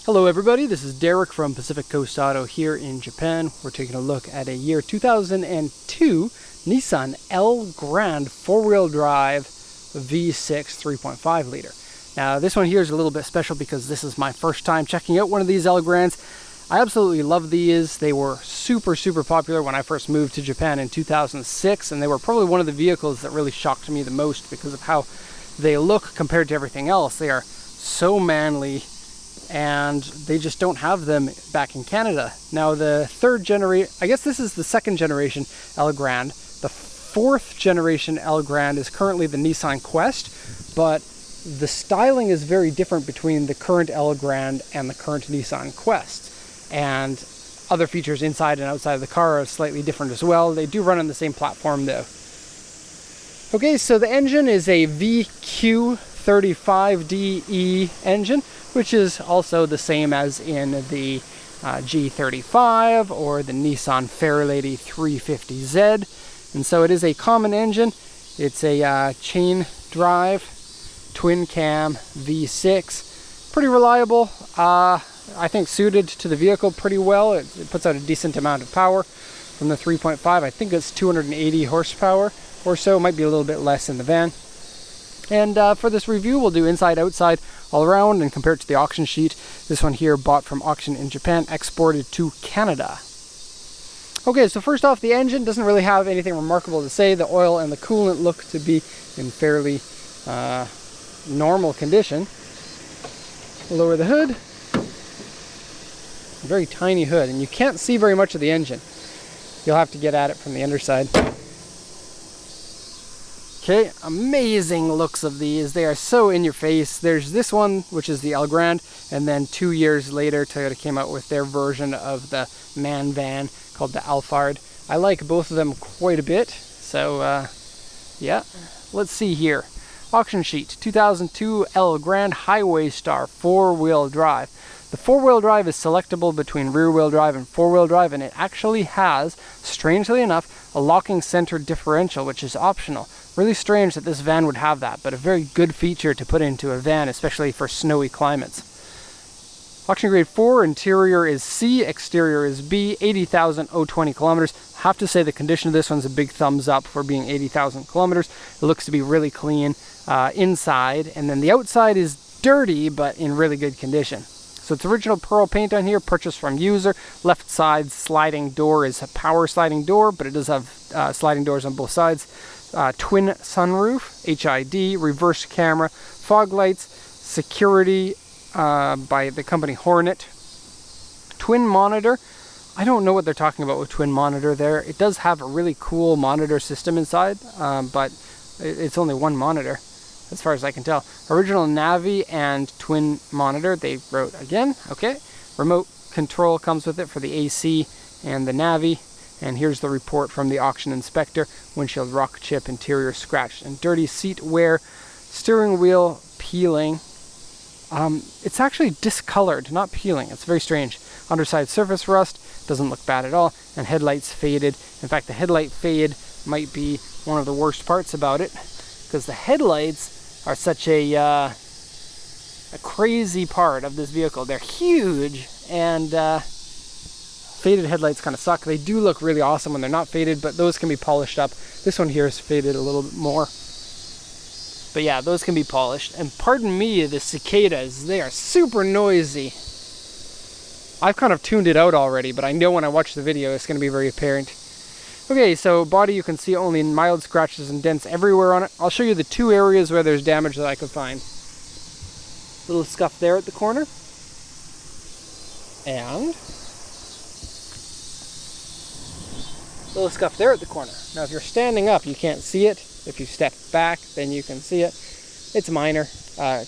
Hello everybody, this is Derek from Pacific Coast Auto here in Japan. We're taking a look at a year 2002 Nissan Elgrand four-wheel drive V6 3.5 liter. Now this one here is a little bit special because this is my first time checking out one of these Elgrands. I absolutely love these. They were super popular when I first moved to Japan in 2006, and they were probably one of the vehicles that really shocked me the most because of how they look compared to everything else. They are so manly, and they just don't have them back in Canada. Now the third generation, I guess this is the second generation Elgrand. The fourth generation Elgrand is currently the Nissan Quest, but the styling is very different between the current Elgrand and the current Nissan Quest. And other features inside and outside of the car are slightly different as well. They do run on the same platform though. Okay, so the engine is a VQ35DE engine, which is also the same as in the G35 or the Nissan Fairlady 350Z. And so it is a common engine. It's a chain drive, twin cam V6. Pretty reliable. I think suited to the vehicle pretty well. It puts out a decent amount of power from the 3.5. I think it's 280 horsepower or so. It might be a little bit less in the van. And for this review, we'll do inside, outside, all around, and compare it to the auction sheet. This one here, bought from auction in Japan, exported to Canada. Okay, so first off, the engine doesn't really have anything remarkable to say. The oil and the coolant look to be in fairly normal condition. Lower the hood. Very tiny hood, and you can't see very much of the engine. You'll have to get at it from the underside. Okay, amazing looks of these. They are so in your face. There's this one, which is the Elgrand, and then 2 years later, Toyota came out with their version of the man van called the Alphard. I like both of them quite a bit, so yeah. Let's see here. Auction sheet, 2002 Elgrand Highway Star four-wheel drive. The four-wheel drive is selectable between rear-wheel drive and four-wheel drive, and it actually has, strangely enough, a locking center differential, which is optional. Really strange that this van would have that, but a very good feature to put into a van, especially for snowy climates. Auction grade 4, interior is C, exterior is B, 80,020 kilometers. Have to say the condition of this one's a big thumbs up for being 80,000 kilometers. It looks to be really clean inside, and then the outside is dirty, but in really good condition. So it's original pearl paint on here, purchased from user. Left side sliding door is a power sliding door, but it does have sliding doors on both sides. Twin sunroof, HID, reverse camera, fog lights, security by the company Hornet. Twin monitor. I don't know what they're talking about with twin monitor there. It does have a really cool monitor system inside, but it's only one monitor, as far as I can tell. Original Navi and twin monitor, they wrote again. Okay. Remote control comes with it for the AC and the Navi. And here's the report from the auction inspector. Windshield rock chip, interior scratched and dirty, seat wear, steering wheel peeling. It's actually discolored, not peeling. It's very strange. Underside surface rust, doesn't look bad at all. And headlights faded. In fact, the headlight fade might be one of the worst parts about it, because the headlights are such a crazy part of this vehicle. They're huge, and faded headlights kind of suck. They do look really awesome when they're not faded, but those can be polished up. This one here is faded a little bit more. But yeah, those can be polished. And pardon me, the cicadas, they are super noisy. I've kind of tuned it out already, but I know when I watch the video it's going to be very apparent. Okay, so body, you can see only mild scratches and dents everywhere on it. I'll show you the two areas where there's damage that I could find. Little scuff there at the corner. And little scuff there at the corner. Now if you're standing up, you can't see it. If you step back, then you can see it. It's minor. I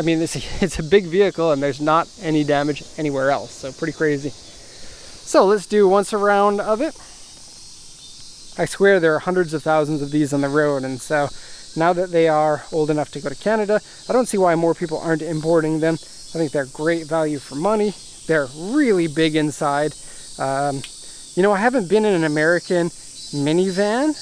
mean, it's a big vehicle, and there's not any damage anywhere else, so pretty crazy. So let's do once a round of it. I swear there are hundreds of thousands of these on the road, and so now that they are old enough to go to Canada, I don't see why more people aren't importing them. I think they're great value for money. They're really big inside. You know, I haven't been in an American minivan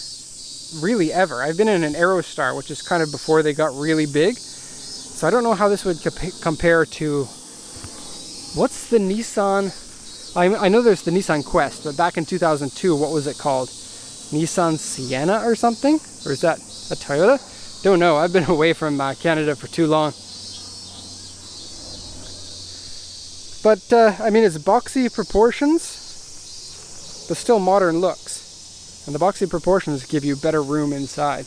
really ever. I've been in an Aerostar, which is kind of before they got really big. So I don't know how this would compare to What's the Nissan? I know there's the Nissan Quest, but back in 2002, what was it called? Nissan Sienna or something? Or is that a Toyota? Don't know. I've been away from Canada for too long. But, I mean, it's boxy proportions, but still modern looks. And the boxy proportions give you better room inside.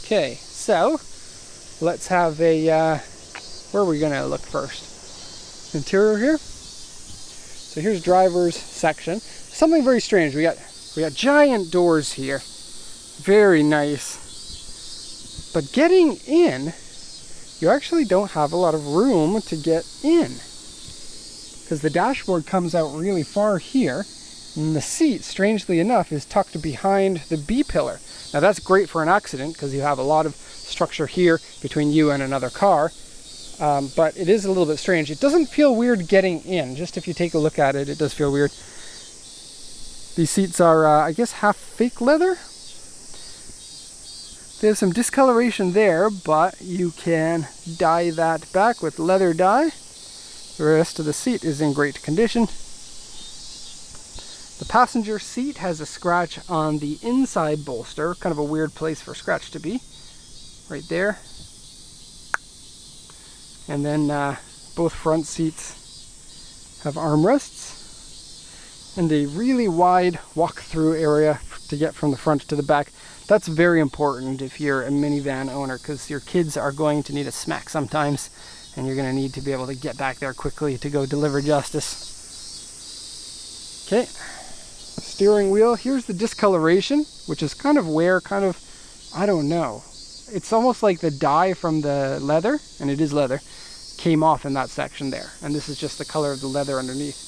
Okay, so let's have a, where are we going to look first? Interior here. So here's driver's section. Something very strange. We got giant doors here. Very nice. But getting in, you actually don't have a lot of room to get in. Because the dashboard comes out really far here. And the seat, strangely enough, is tucked behind the B-pillar. Now that's great for an accident because you have a lot of structure here between you and another car. But it is a little bit strange. It doesn't feel weird getting in. Just if you take a look at it, it does feel weird. These seats are, I guess, half fake leather. They have some discoloration there, but you can dye that back with leather dye. The rest of the seat is in great condition. The passenger seat has a scratch on the inside bolster. Kind of a weird place for a scratch to be. Right there. And then both front seats have armrests and a really wide walk-through area to get from the front to the back. That's very important if you're a minivan owner because your kids are going to need a smack sometimes and you're going to need to be able to get back there quickly to go deliver justice. Okay, steering wheel. Here's the discoloration, which is kind of I don't know. It's almost like the dye from the leather, and it is leather, came off in that section there. And this is just the color of the leather underneath.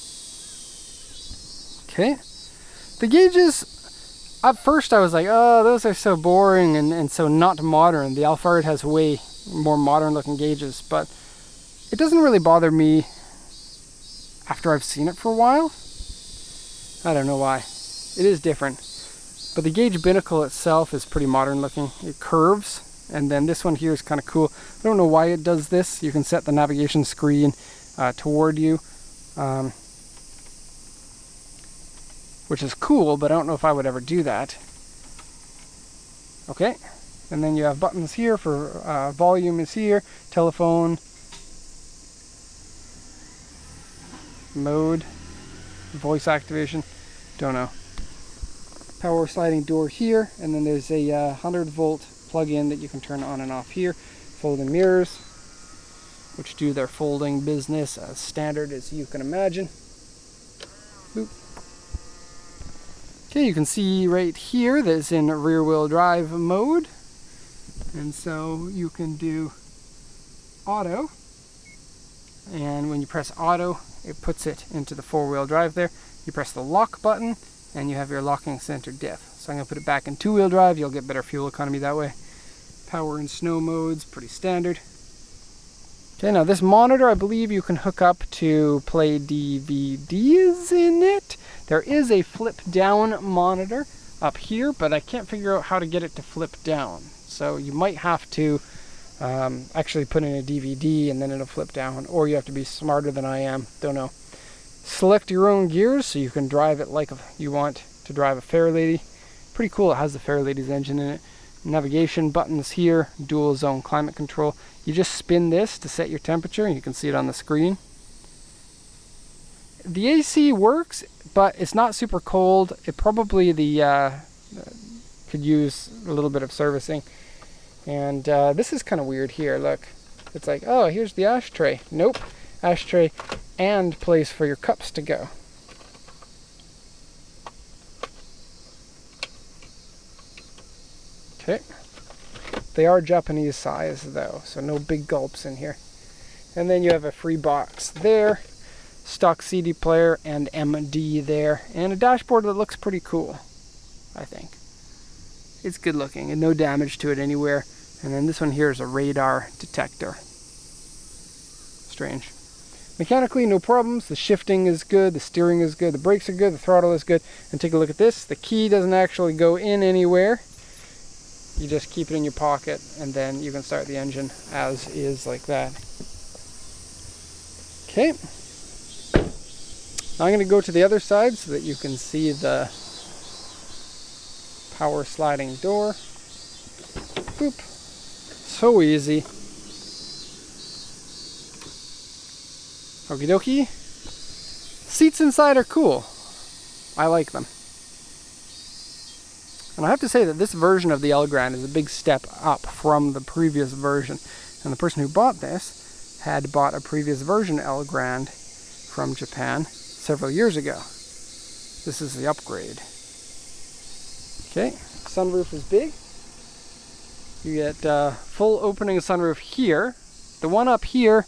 Okay. The gauges, at first I was like, oh, those are so boring and so not modern. The Alphard has way more modern looking gauges, but it doesn't really bother me after I've seen it for a while. I don't know why. It is different. But the gauge binnacle itself is pretty modern looking. It curves. And then this one here is kind of cool. I don't know why it does this. You can set the navigation screen toward you, which is cool, but I don't know if I would ever do that. Okay, and then you have buttons here for volume is here, telephone, mode, voice activation, don't know. Power sliding door here, and then there's a 100-volt plug-in that you can turn on and off here. Folding mirrors, which do their folding business as standard as you can imagine. Boop. Okay, you can see right here that it's in rear-wheel drive mode, and so you can do auto, and when you press auto, it puts it into the four-wheel drive there. You press the lock button, and you have your locking center diff. So I'm going to put it back in two-wheel drive. You'll get better fuel economy that way. Power and snow modes, pretty standard. Okay, now this monitor, I believe you can hook up to play DVDs in it. There is a flip-down monitor up here, but I can't figure out how to get it to flip down. So you might have to actually put in a DVD and then it'll flip down, or you have to be smarter than I am. Don't know. Select your own gears so you can drive it like you want to drive a Fairlady. Pretty cool. It has the Fairlady's engine in it. Navigation buttons here, dual zone climate control. You just spin this to set your temperature, and you can see it on the screen. The AC works, but it's not super cold. It probably could use a little bit of servicing. And this is kind of weird here. Look, it's like, oh, here's the ashtray. Nope, ashtray and place for your cups to go. Okay. They are Japanese size though, so no big gulps in here. And then you have a free box there, stock CD player and MD there, and a dashboard that looks pretty cool, I think. It's good looking and no damage to it anywhere. And then this one here is a radar detector. Strange. Mechanically, no problems. The shifting is good, the steering is good, the brakes are good, the throttle is good. And take a look at this. The key doesn't actually go in anywhere. You just keep it in your pocket and then you can start the engine as is like that. Okay. Now I'm going to go to the other side so that you can see the power sliding door. Boop. So easy. Okie dokie. Seats inside are cool. I like them. And I have to say that this version of the Elgrand is a big step up from the previous version. And the person who bought this had bought a previous version Elgrand from Japan several years ago. This is the upgrade. Okay, sunroof is big. You get full opening sunroof here. The one up here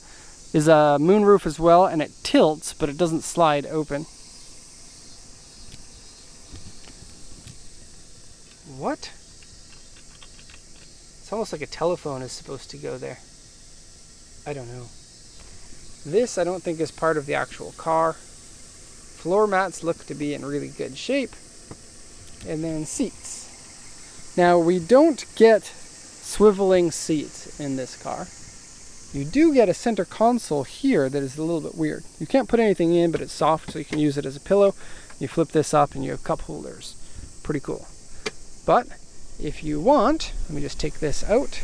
is a moonroof as well, and it tilts, but it doesn't slide open. What? It's almost like a telephone is supposed to go there. I don't know. This I don't think is part of the actual car. Floor mats look to be in really good shape. And then seats. Now we don't get swiveling seats in this car. You do get a center console here that is a little bit weird. You can't put anything in, but it's soft, so you can use it as a pillow. You flip this up and you have cup holders. Pretty cool. But if you want, let me just take this out.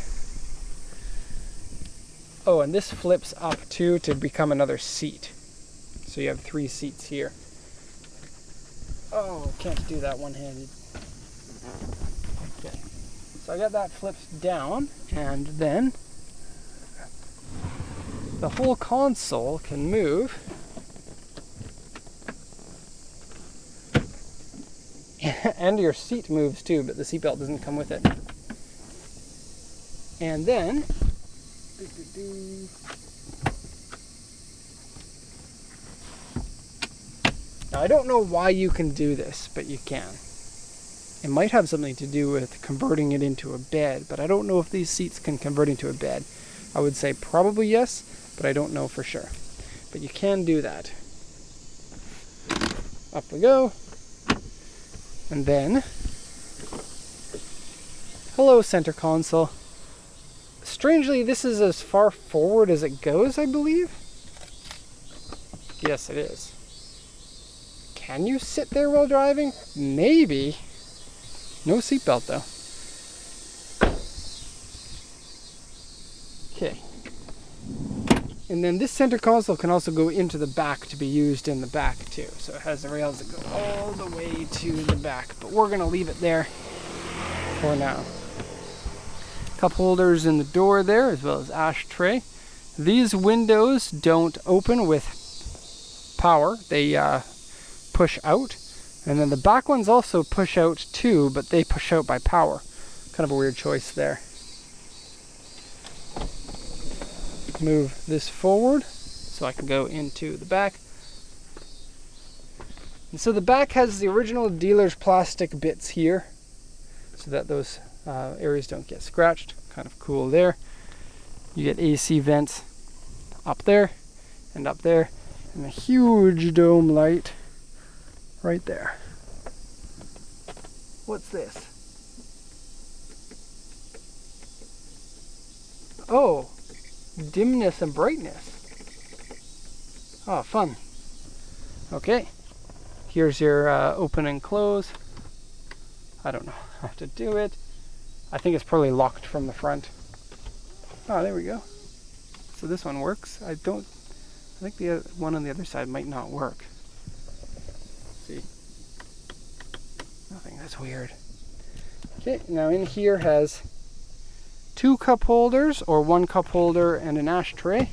Oh, and this flips up too to become another seat. So you have 3 seats here. Oh, can't do that one-handed. Okay. So I got that flips down, and then the whole console can move. And your seat moves too, but the seatbelt doesn't come with it. And then, now I don't know why you can do this, but you can. It might have something to do with converting it into a bed, but I don't know if these seats can convert into a bed. I would say probably yes, but I don't know for sure. But you can do that. Up we go. And then, hello center console. Strangely, this is as far forward as it goes, I believe. Yes, it is. Can you sit there while driving? Maybe. No seatbelt though. Okay. And then this center console can also go into the back to be used in the back too. So it has the rails that go all the way to the back. But we're going to leave it there for now. Cup holders in the door there, as well as ashtray. These windows don't open with power. They push out. And then the back ones also push out too, but they push out by power. Kind of a weird choice there. Move this forward so I can go into the back. And so the back has the original dealer's plastic bits here so that those areas don't get scratched. Kind of cool there. You get AC vents up there and up there, and a huge dome light right there. What's this? Oh, dimness and brightness. Oh, fun. Okay, here's your open and close. I don't know how to do it. I think it's probably locked from the front. Oh, there we go. So this one works. I think the one on the other side might not work. See? Nothing, that's weird. Okay, now in here has 2 cup holders, or 1 cup holder and an ashtray.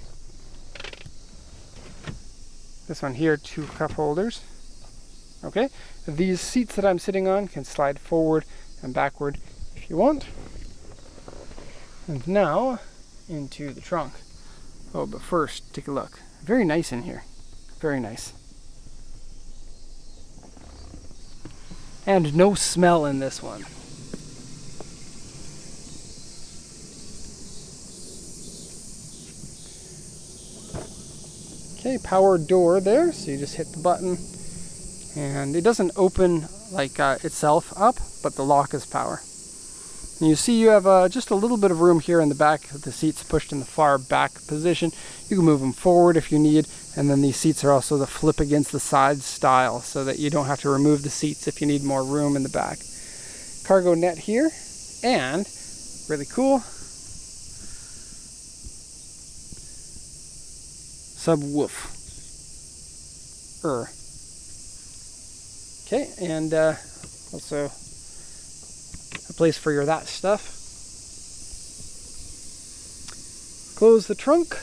This one here, 2 cup holders. Okay, these seats that I'm sitting on can slide forward and backward if you want. And now, into the trunk. Oh, but first, take a look. Very nice in here. Very nice. And no smell in this one. Okay, power door there, so you just hit the button. And it doesn't open like itself up, but the lock is power. And you see you have just a little bit of room here in the back. The seats pushed in the far back position. You can move them forward if you need. And then these seats are also the flip against the side style, so that you don't have to remove the seats if you need more room in the back. Cargo net here, and really cool, subwoofer. Okay, and also a place for your that stuff. Close the trunk.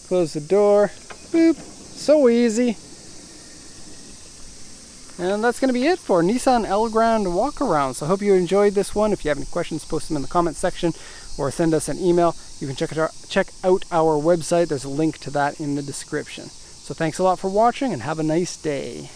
Close the door. Boop. So easy. And that's going to be it for Nissan Elgrand walk around. So I hope you enjoyed this one. If you have any questions, post them in the comments section or send us an email. You can check out our website. There's a link to that in the description. So thanks a lot for watching and have a nice day.